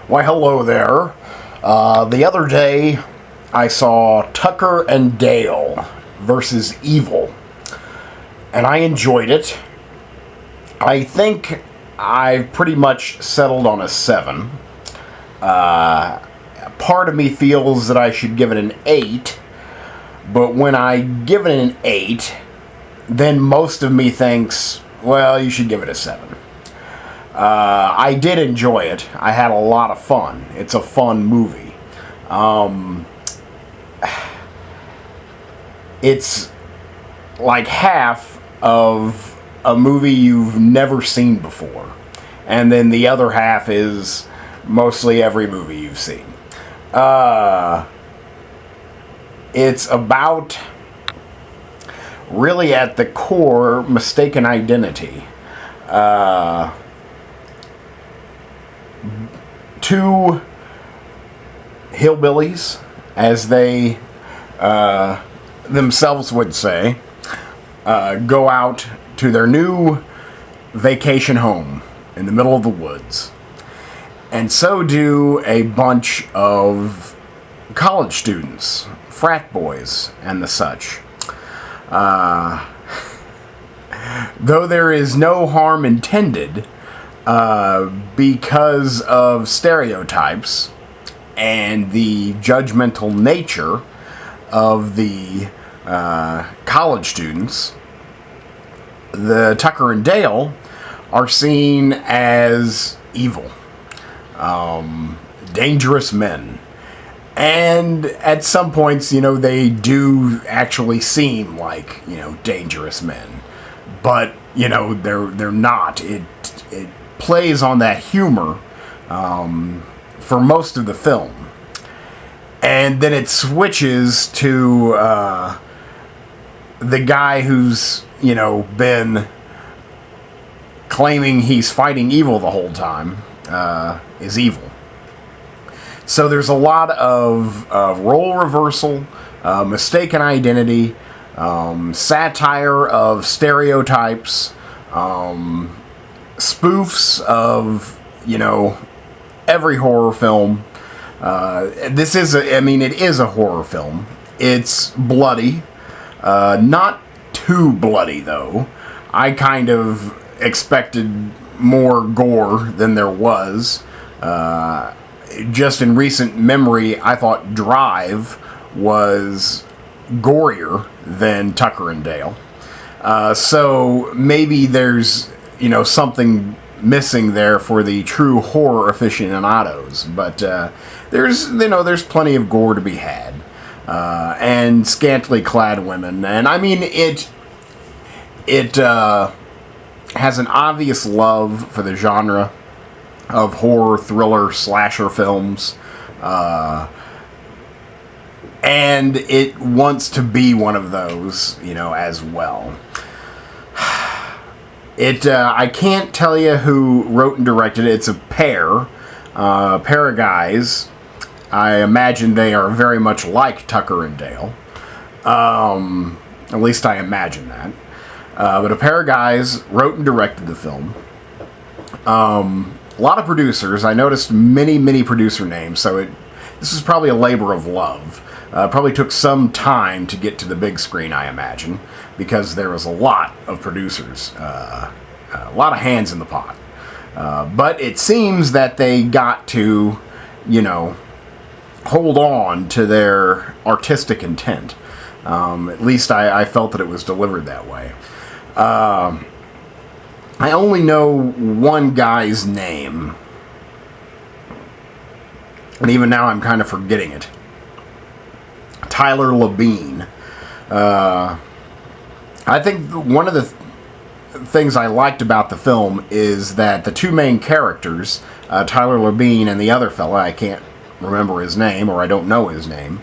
Why, hello there. The other day, I saw Tucker and Dale versus Evil, and I enjoyed it. I think I've pretty much settled on a 7. Part of me feels that I should give it an 8, but when I give it an 8, then most of me thinks, well, you should give it a 7. I did enjoy it. I had a lot of fun. It's a fun movie. It's like half of a movie you've never seen before. And then the other half is mostly every movie you've seen. It's about, really at the core, mistaken identity. Two hillbillies, as they themselves would say, go out to their new vacation home in the middle of the woods. And so do a bunch of college students, frat boys, and the such. Though there is no harm intended, because of stereotypes and the judgmental nature of the college students, the Tucker and Dale are seen as evil, dangerous men. And at some points, they do actually seem like, dangerous men. But, they're not. It plays on that humor for most of the film. And then it switches to the guy who's, been claiming he's fighting evil the whole time is evil. So there's a lot of role reversal, mistaken identity, satire of stereotypes, spoofs of, every horror film. It is a horror film. It's bloody. Not too bloody, though. I kind of expected more gore than there was. Just in recent memory, I thought Drive was gorier than Tucker and Dale. So maybe there's, something missing there for the true horror aficionados. But there's plenty of gore to be had. And scantily clad women. And I mean, it has an obvious love for the genre of horror, thriller, slasher films. And it wants to be one of those, as well. I can't tell you who wrote and directed it. It's a pair of guys. I imagine they are very much like Tucker and Dale. At least I imagine that. But a pair of guys wrote and directed the film. A lot of producers. I noticed many producer names, so this is probably a labor of love. Probably took some time to get to the big screen, I imagine, because there was a lot of producers, a lot of hands in the pot. But it seems that they got to, hold on to their artistic intent. At least I felt that it was delivered that way. I only know one guy's name, and even now I'm kind of forgetting it. Tyler Labine. I think one of the things I liked about the film is that the two main characters, Tyler Labine and the other fella, I can't remember his name, or I don't know his name,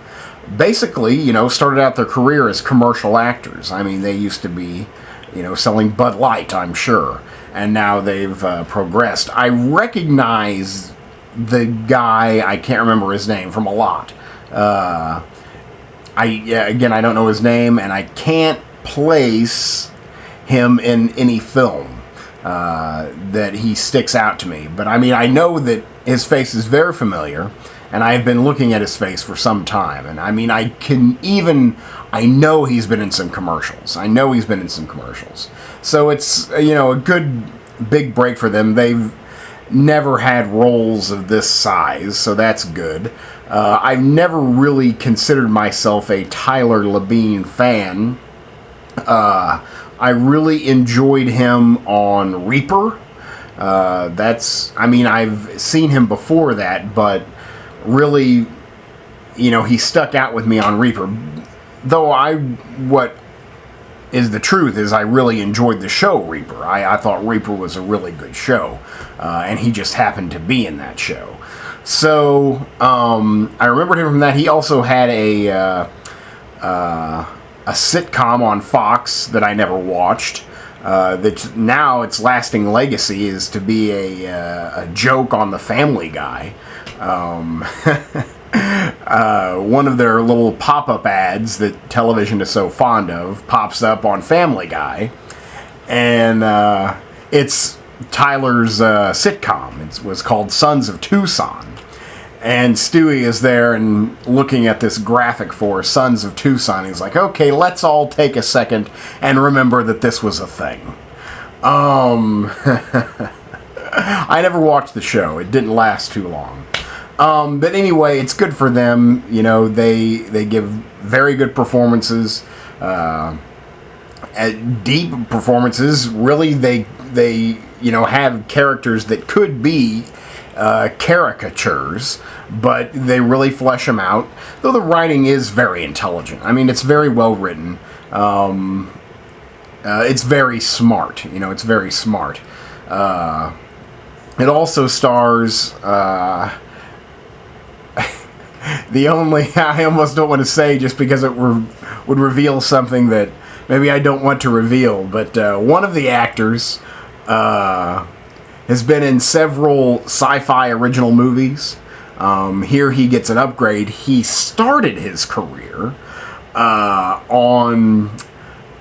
basically, started out their career as commercial actors. I mean, they used to be, selling Bud Light, I'm sure, and now they've progressed. I recognize the guy, I can't remember his name, from a lot. I don't know his name, and I can't place him in any film. that he sticks out to me. But I mean, I know that his face is very familiar, and I have been looking at his face for some time. And I mean, I know he's been in some commercials. So it's, a good big break for them. They've never had roles of this size, so that's good. I've never really considered myself a Tyler Labine fan. I really enjoyed him on Reaper. I've seen him before that, but really, he stuck out with me on Reaper. Though what is the truth is I really enjoyed the show Reaper. I thought Reaper was a really good show, and he just happened to be in that show. So, I remembered him from that. He also had a sitcom on Fox that I never watched. That now its lasting legacy is to be a joke on the Family Guy. One of their little pop-up ads that television is so fond of pops up on Family Guy, and it's Tyler's sitcom. It was called Sons of Tucson. And Stewie is there and looking at this graphic for Sons of Tucson. He's like, okay, let's all take a second and remember that this was a thing. I never watched the show. It didn't last too long. But anyway, it's good for them. They give very good performances. Deep performances. Really, they have characters that could be caricatures, but they really flesh them out. Though the writing is very intelligent. I mean, it's very well written. It's very smart. It's very smart. It also stars the only, I almost don't want to say just because it would reveal something that maybe I don't want to reveal, but one of the actors has been in several sci-fi original movies. Here he gets an upgrade. He started his career on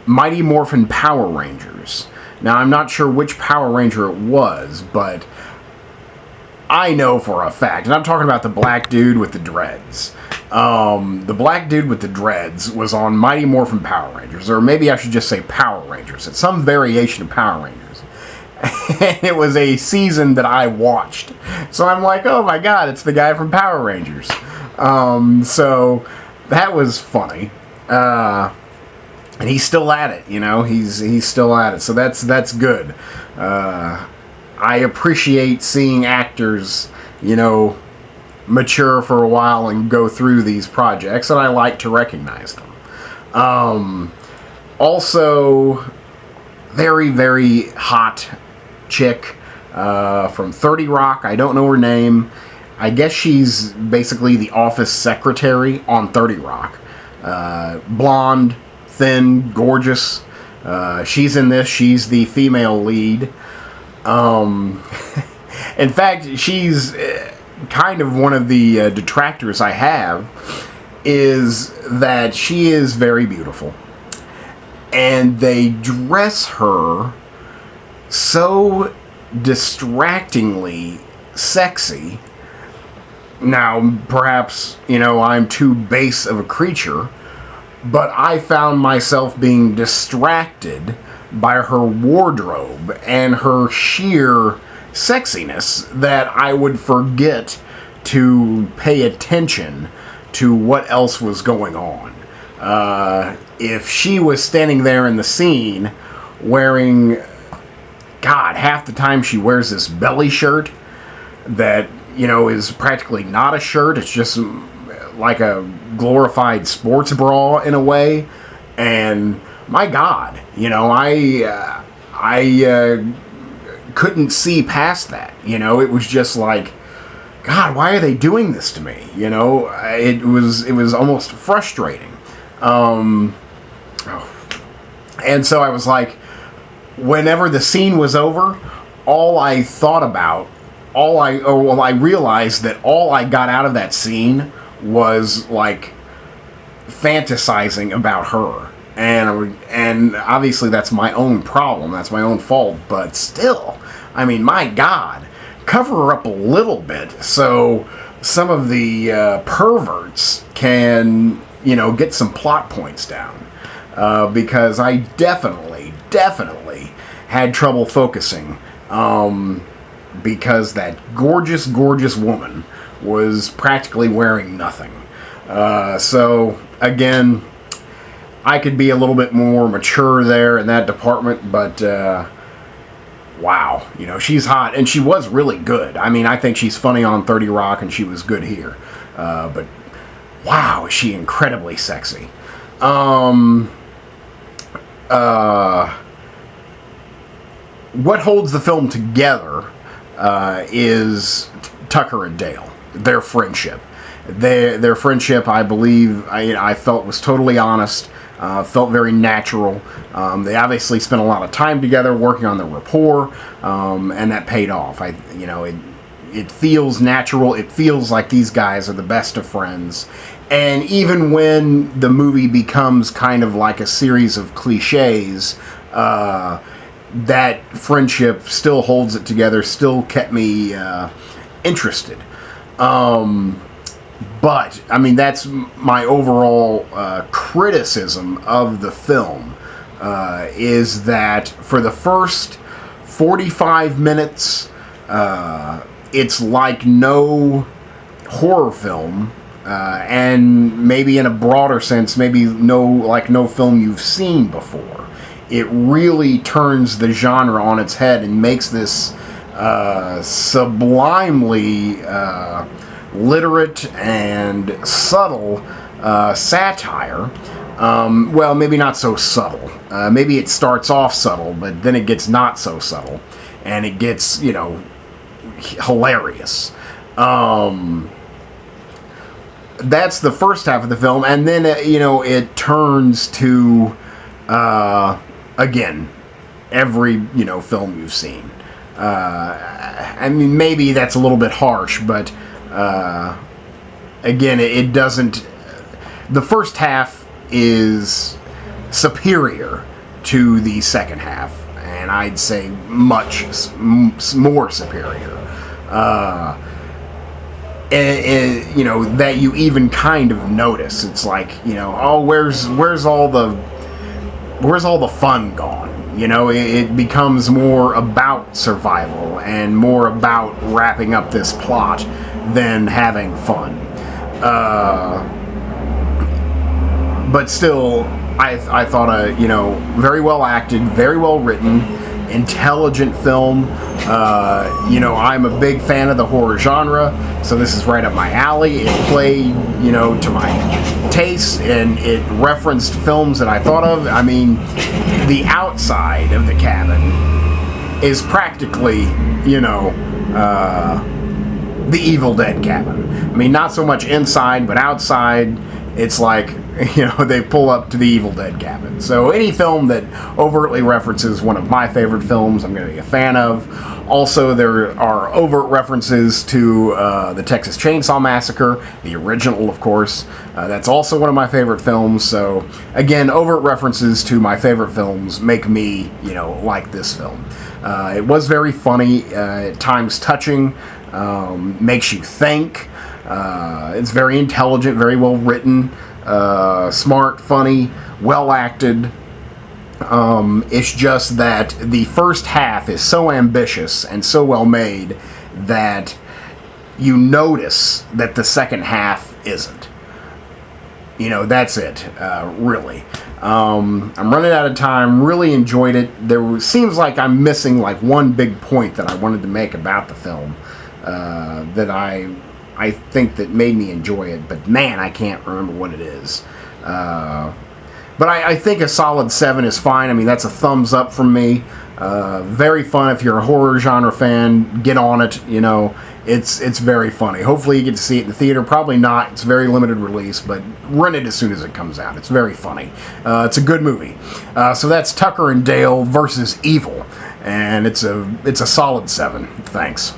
Mighty Morphin Power Rangers. Now, I'm not sure which Power Ranger it was, but I know for a fact, and I'm talking about the black dude with the dreads. The black dude with the dreads was on Mighty Morphin Power Rangers, or maybe I should just say Power Rangers. It's some variation of Power Rangers. And it was a season that I watched. So I'm like, oh my god, it's the guy from Power Rangers. So that was funny. And he's still at it, he's still at it. So that's good. I appreciate seeing actors, mature for a while and go through these projects, and I like to recognize them. Also, very, very hot chick from 30 Rock. I don't know her name. I guess she's basically the office secretary on 30 Rock. Blonde, thin, gorgeous. She's in this. She's the female lead. In fact, she's kind of one of the detractors I have, is that she is very beautiful. And they dress her so distractingly sexy. Now, perhaps, I'm too base of a creature, but I found myself being distracted by her wardrobe and her sheer sexiness that I would forget to pay attention to what else was going on. If she was standing there in the scene wearing, God, half the time she wears this belly shirt that, is practically not a shirt. It's just like a glorified sports bra in a way. And my God, I couldn't see past that. It was just like, God, why are they doing this to me? It was almost frustrating. And so I was like, whenever the scene was over, I realized that all I got out of that scene was like fantasizing about her. and obviously that's my own problem, that's my own fault, but still, I mean, my God, cover her up a little bit so some of the perverts can, get some plot points down, because I definitely had trouble focusing, because that gorgeous woman was practically wearing nothing. So again, I could be a little bit more mature there in that department, but wow, she's hot, and she was really good. I mean, I think she's funny on 30 Rock, and she was good here. But wow, is she incredibly sexy. What holds the film together is Tucker and Dale, their friendship. Their friendship, I believe, I felt was totally honest, felt very natural. They obviously spent a lot of time together working on their rapport, and that paid off. It feels natural. It feels like these guys are the best of friends. And even when the movie becomes kind of like a series of cliches, that friendship still holds it together, still kept me interested. But, I mean, that's my overall criticism of the film, is that for the first 45 minutes, it's like no horror film, and maybe in a broader sense, maybe no film you've seen before. It really turns the genre on its head and makes this sublimely literate and subtle satire. Well, maybe not so subtle. Maybe it starts off subtle, but then it gets not so subtle, and it gets, hilarious. That's the first half of the film, and then, it turns to, again, every, film you've seen. I mean, maybe that's a little bit harsh, but again, it doesn't. The first half is superior to the second half, and I'd say much more superior. And that you even kind of notice. It's like, oh, where's all the fun gone? It becomes more about survival and more about wrapping up this plot than having fun. But still, I thought very well acted, very well written, intelligent film. I'm a big fan of the horror genre, so this is right up my alley. It played, to my taste, and it referenced films that I thought of. I mean, the outside of the cabin is practically, the Evil Dead cabin. I mean, not so much inside, but outside, it's like, they pull up to the Evil Dead cabin. So any film that overtly references one of my favorite films, I'm going to be a fan of. Also, there are overt references to the Texas Chainsaw Massacre, the original, of course. That's also one of my favorite films. So, again, overt references to my favorite films make me, like this film. It was very funny, at times touching, makes you think. It's very intelligent, very well written. Smart, funny, well acted. It's just that the first half is so ambitious and so well made that you notice that the second half isn't. That's it, really. I'm running out of time. Really enjoyed it. Seems like I'm missing like one big point that I wanted to make about the film, that I think that made me enjoy it, but man, I can't remember what it is. But I think a solid 7 is fine. I mean, that's a thumbs up from me. Very fun. If you're a horror genre fan, get on it. It's very funny. Hopefully you get to see it in the theater. Probably not. It's very limited release, but rent it as soon as it comes out. It's very funny. It's a good movie. So that's Tucker and Dale versus Evil, and it's a solid 7. Thanks.